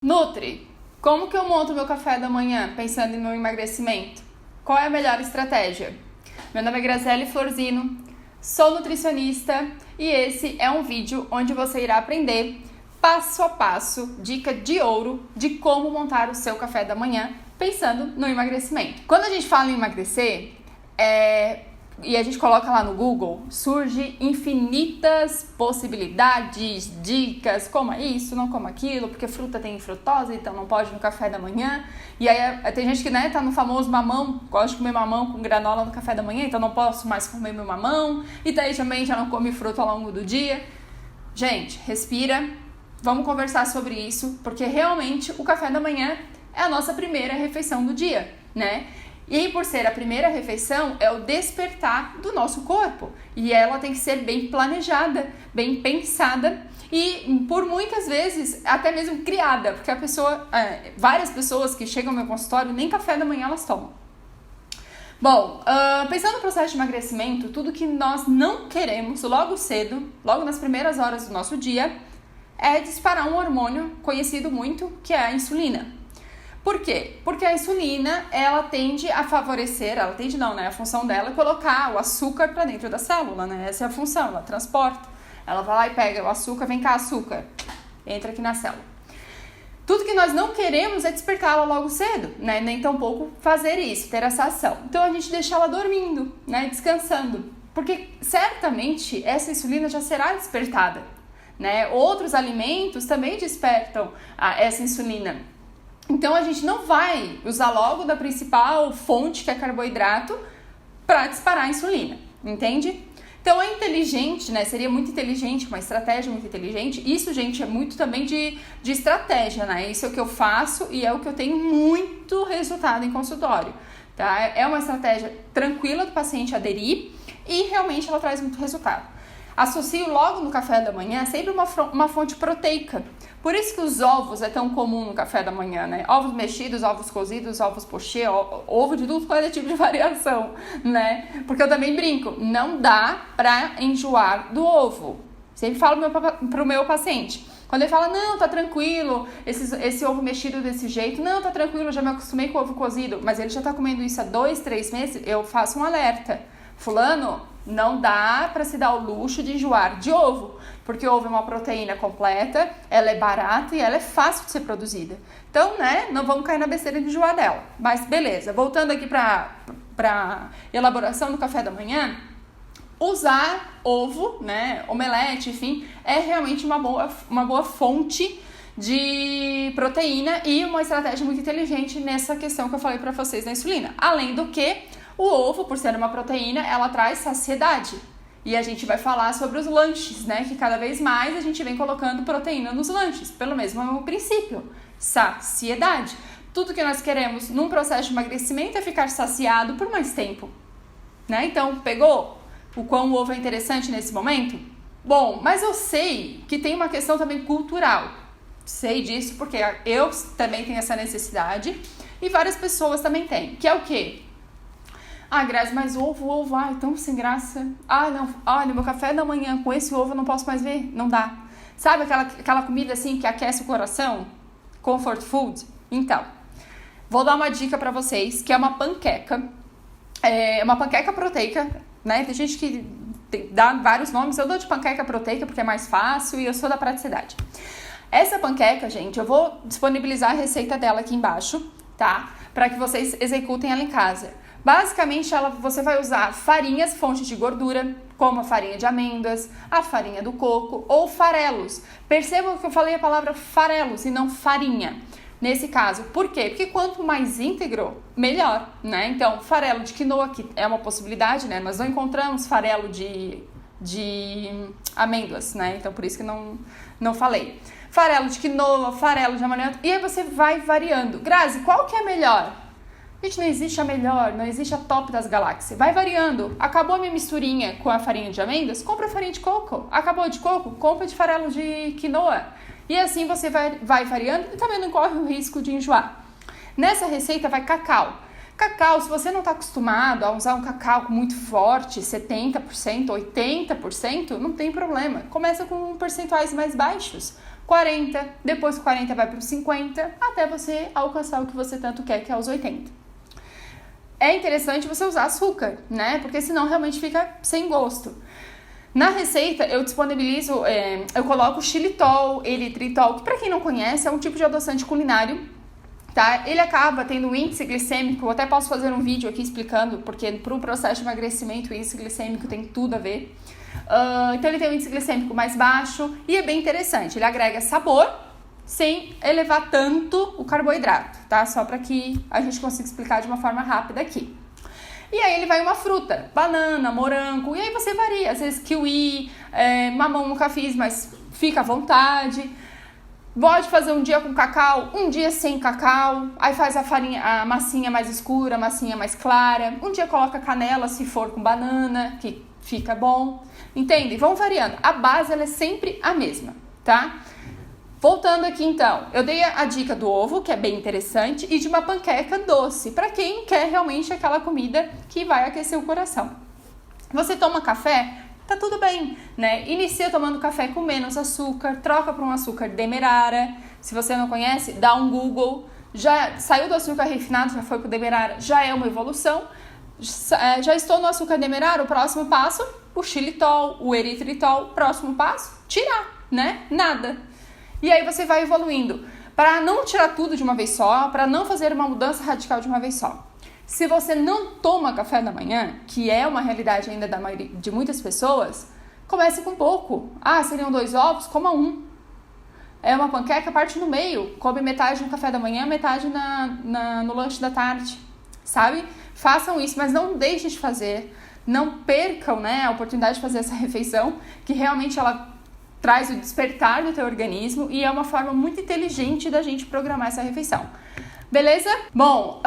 Nutri, como que eu monto meu café da manhã pensando no emagrecimento? Qual é a melhor estratégia? Meu nome é Graziele Florzino, sou nutricionista e esse é um vídeo onde você irá aprender passo a passo, dica de ouro, de como montar o seu café da manhã pensando no emagrecimento. Quando a gente fala em emagrecer, e a gente coloca lá no Google, surge infinitas possibilidades, dicas, coma isso, não coma aquilo, porque fruta tem frutose, então não pode no café da manhã. E aí tem gente que tá no famoso mamão, gosta de comer mamão com granola no café da manhã, então não posso mais comer meu mamão. E daí também já não come fruta ao longo do dia. Gente, respira, vamos conversar sobre isso, porque realmente o café da manhã é a nossa primeira refeição do dia, né? E por ser a primeira refeição, é o despertar do nosso corpo. E ela tem que ser bem planejada, bem pensada e, por muitas vezes, até mesmo criada. Porque várias pessoas que chegam ao meu consultório, nem café da manhã elas tomam. Bom, pensando no processo de emagrecimento, tudo que nós não queremos logo cedo, logo nas primeiras horas do nosso dia, é disparar um hormônio conhecido muito, que é a insulina. Por quê? Porque a insulina, ela tende a favorecer, a função dela é colocar o açúcar para dentro da célula, né? Essa é a função, ela transporta. Ela vai lá e pega o açúcar, vem cá açúcar, entra aqui na célula. Tudo que nós não queremos é despertá-la logo cedo, né? Nem tampouco fazer isso, ter essa ação. Então a gente deixa ela dormindo, né? Descansando. Porque certamente essa insulina já será despertada, né? Outros alimentos também despertam essa insulina. Então, a gente não vai usar logo da principal fonte, que é carboidrato, para disparar a insulina, entende? Então, é inteligente, né? Seria muito inteligente, uma estratégia muito inteligente. Isso, gente, é muito também de estratégia, né? Isso é o que eu faço e é o que eu tenho muito resultado em consultório, tá? É uma estratégia tranquila do paciente aderir e realmente ela traz muito resultado. Associo logo no café da manhã sempre uma fonte proteica. Por isso que os ovos é tão comum no café da manhã, né? Ovos mexidos, ovos cozidos, ovos pochê, ovo de tudo quanto é tipo de variação, né? Porque eu também brinco, não dá pra enjoar do ovo. Sempre falo pro meu paciente. Quando ele fala, não, tá tranquilo, esse ovo mexido desse jeito, não, tá tranquilo, já me acostumei com o ovo cozido, mas ele já tá comendo isso há 2, 3 meses, eu faço um alerta. Fulano, não dá para se dar o luxo de enjoar de ovo, porque o ovo é uma proteína completa, ela é barata e ela é fácil de ser produzida. Então, né, não vamos cair na besteira de enjoar dela. Mas beleza, voltando aqui para elaboração do café da manhã, usar ovo, né, omelete, enfim, é realmente uma boa fonte de proteína e uma estratégia muito inteligente nessa questão que eu falei para vocês da insulina. Além do que, o ovo, por ser uma proteína, ela traz saciedade. E a gente vai falar sobre os lanches, né? Que cada vez mais a gente vem colocando proteína nos lanches, pelo mesmo princípio, saciedade. Tudo que nós queremos num processo de emagrecimento é ficar saciado por mais tempo, né? Então, pegou o quão o ovo é interessante nesse momento? Bom, mas eu sei que tem uma questão também cultural. Sei disso porque eu também tenho essa necessidade e várias pessoas também têm. Que é o quê? Ah, Grazi, mas ovo, tão sem graça. Ah, não, olha, meu café da manhã com esse ovo eu não posso mais ver, não dá. Sabe aquela comida assim que aquece o coração? Comfort food? Então, vou dar uma dica pra vocês, que é uma panqueca. É uma panqueca proteica, né? Tem gente que dá vários nomes, eu dou de panqueca proteica porque é mais fácil e eu sou da praticidade. Essa panqueca, gente, eu vou disponibilizar a receita dela aqui embaixo, tá? Pra que vocês executem ela em casa. Basicamente, você vai usar farinhas, fontes de gordura, como a farinha de amêndoas, a farinha do coco ou farelos. Percebam que eu falei a palavra farelos e não farinha. Nesse caso, por quê? Porque quanto mais íntegro, melhor, né? Então, farelo de quinoa, que é uma possibilidade, né? Nós não encontramos farelo de amêndoas, né? Então, por isso que não falei. Farelo de quinoa, farelo de amaranto, e aí você vai variando. Grazi, qual que é melhor? Gente, não existe a melhor, não existe a top das galáxias. Vai variando. Acabou a minha misturinha com a farinha de amêndoas? Compra farinha de coco. Acabou de coco? Compra de farelo de quinoa. E assim você vai variando e também não corre o risco de enjoar. Nessa receita vai cacau. Cacau, se você não está acostumado a usar um cacau muito forte, 70%, 80%, não tem problema. Começa com percentuais mais baixos. 40, depois 40 vai para os 50, até você alcançar o que você tanto quer, que é os 80. É interessante você usar açúcar, né? Porque senão realmente fica sem gosto. Na receita eu disponibilizo, eu coloco xilitol, eritritol, que para quem não conhece é um tipo de adoçante culinário, tá? Ele acaba tendo um índice glicêmico, eu até posso fazer um vídeo aqui explicando, porque para o processo de emagrecimento o índice glicêmico tem tudo a ver. Então ele tem um índice glicêmico mais baixo e é bem interessante, ele agrega sabor sem elevar tanto o carboidrato, tá? Só para que a gente consiga explicar de uma forma rápida aqui. E aí ele vai uma fruta, banana, morango, e aí você varia, às vezes kiwi, mamão nunca fiz, mas fica à vontade. Pode fazer um dia com cacau, um dia sem cacau, aí faz a massinha mais escura, a massinha mais clara, um dia coloca canela se for com banana, que fica bom, entende? Vão variando, a base ela é sempre a mesma, tá? Voltando aqui então, eu dei a dica do ovo, que é bem interessante, e de uma panqueca doce, para quem quer realmente aquela comida que vai aquecer o coração. Você toma café? Tá tudo bem, né? Inicia tomando café com menos açúcar, troca para um açúcar demerara. Se você não conhece, dá um Google. Já saiu do açúcar refinado, já foi para o demerara, já é uma evolução. Já estou no açúcar demerara, o próximo passo, o xilitol, o eritritol. Próximo passo, tirar, né? Nada. E aí você vai evoluindo, para não tirar tudo de uma vez só, para não fazer uma mudança radical de uma vez só. Se você não toma café da manhã, que é uma realidade ainda de muitas pessoas, comece com pouco. Seriam 2 ovos? Coma 1. É uma panqueca, parte no meio. Come metade no café da manhã, metade no lanche da tarde, sabe? Façam isso, mas não deixem de fazer. Não percam, né, a oportunidade de fazer essa refeição, que realmente ela traz o despertar do teu organismo e é uma forma muito inteligente da gente programar essa refeição. Beleza? Bom,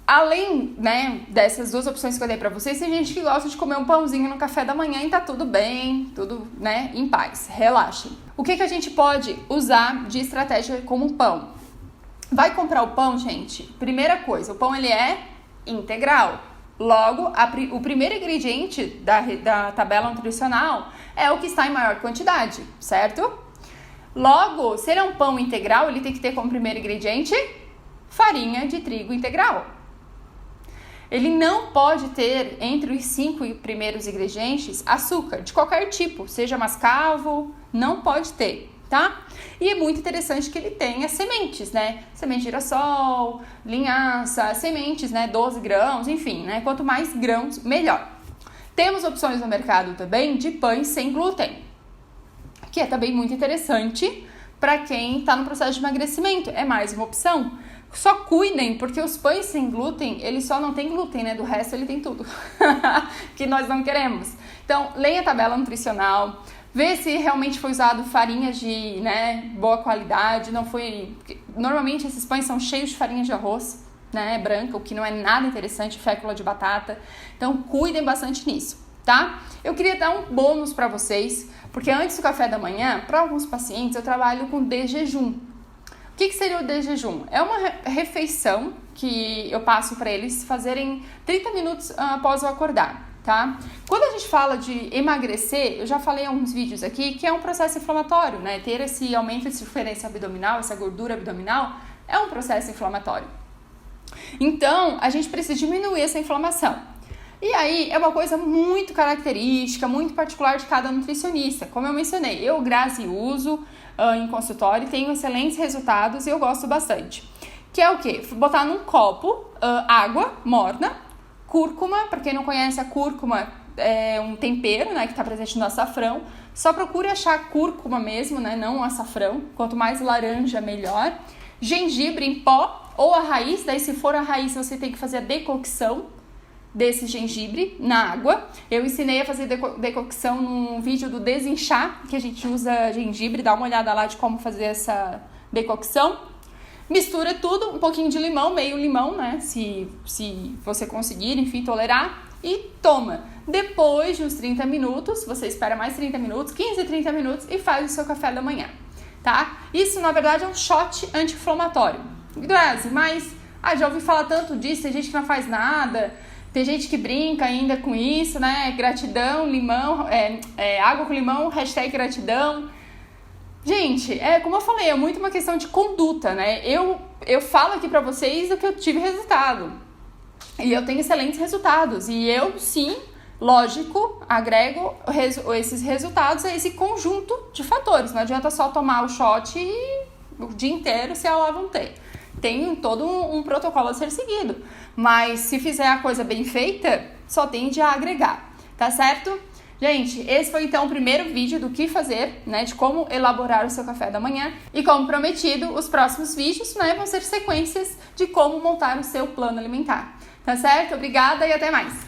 além, né, dessas 2 opções que eu dei pra vocês, tem gente que gosta de comer um pãozinho no café da manhã e tá tudo bem, tudo, né, em paz, relaxem. O que a gente pode usar de estratégia como um pão? Vai comprar o pão, gente? Primeira coisa, o pão ele é integral. Logo, o primeiro ingrediente da tabela nutricional é o que está em maior quantidade, certo? Logo, se ele é um pão integral, ele tem que ter como primeiro ingrediente farinha de trigo integral. Ele não pode ter, entre os 5 primeiros ingredientes, açúcar, de qualquer tipo, seja mascavo, não pode ter, tá? E é muito interessante que ele tenha sementes, né? Semente de girassol, linhaça, sementes, né? 12 grãos, enfim, né? Quanto mais grãos, melhor. Temos opções no mercado também de pães sem glúten, que é também muito interessante para quem está no processo de emagrecimento. É mais uma opção. Só cuidem, porque os pães sem glúten, ele só não tem glúten, né? Do resto ele tem tudo, que nós não queremos. Então, leia a tabela nutricional, vê se realmente foi usado farinha de, né, boa qualidade, não foi... Normalmente esses pães são cheios de farinha de arroz, né, branca, o que não é nada interessante, fécula de batata. Então, cuidem bastante nisso, tá? Eu queria dar um bônus para vocês, porque antes do café da manhã, para alguns pacientes, eu trabalho com desjejum. O que seria o desjejum? É uma refeição que eu passo para eles fazerem 30 minutos após eu acordar, tá? Quando a gente fala de emagrecer, eu já falei em alguns vídeos aqui, que é um processo inflamatório, né? Ter esse aumento de circunferência abdominal, essa gordura abdominal, é um processo inflamatório. Então, a gente precisa diminuir essa inflamação. E aí, é uma coisa muito característica, muito particular de cada nutricionista. Como eu mencionei, eu, Grazi, uso em consultório, tenho excelentes resultados e eu gosto bastante. Que é o quê? Botar num copo água morna, cúrcuma. Para quem não conhece, a cúrcuma é um tempero, né, que está presente no açafrão. Só procure achar cúrcuma mesmo, né, não o açafrão. Quanto mais laranja, melhor. Gengibre em pó ou a raiz. Daí, se for a raiz, você tem que fazer a decocção desse gengibre na água. Eu ensinei a fazer decocção num vídeo do Desinchar, que a gente usa gengibre. Dá uma olhada lá de como fazer essa decocção. Mistura tudo, um pouquinho de limão, meio limão, né? Se você conseguir, enfim, tolerar. E toma. Depois de uns 30 minutos, você espera mais 30 minutos, 15, 30 minutos e faz o seu café da manhã, tá? Isso, na verdade, é um shot anti-inflamatório. Grazi, mas já ouvi falar tanto disso, tem gente que não faz nada, tem gente que brinca ainda com isso, né? Gratidão, limão, água com limão, hashtag gratidão. Gente, como eu falei, é muito uma questão de conduta, né? Eu falo aqui pra vocês do que eu tive resultado. E eu tenho excelentes resultados. E eu, sim, lógico, agrego esses resultados a esse conjunto de fatores. Não adianta só tomar o shot e o dia inteiro se ela não tem. Tem todo um protocolo a ser seguido. Mas se fizer a coisa bem feita, só tende a agregar, tá certo? Gente, esse foi então o primeiro vídeo do que fazer, né, de como elaborar o seu café da manhã. E como prometido, os próximos vídeos, né, vão ser sequências de como montar o seu plano alimentar. Tá certo? Obrigada e até mais!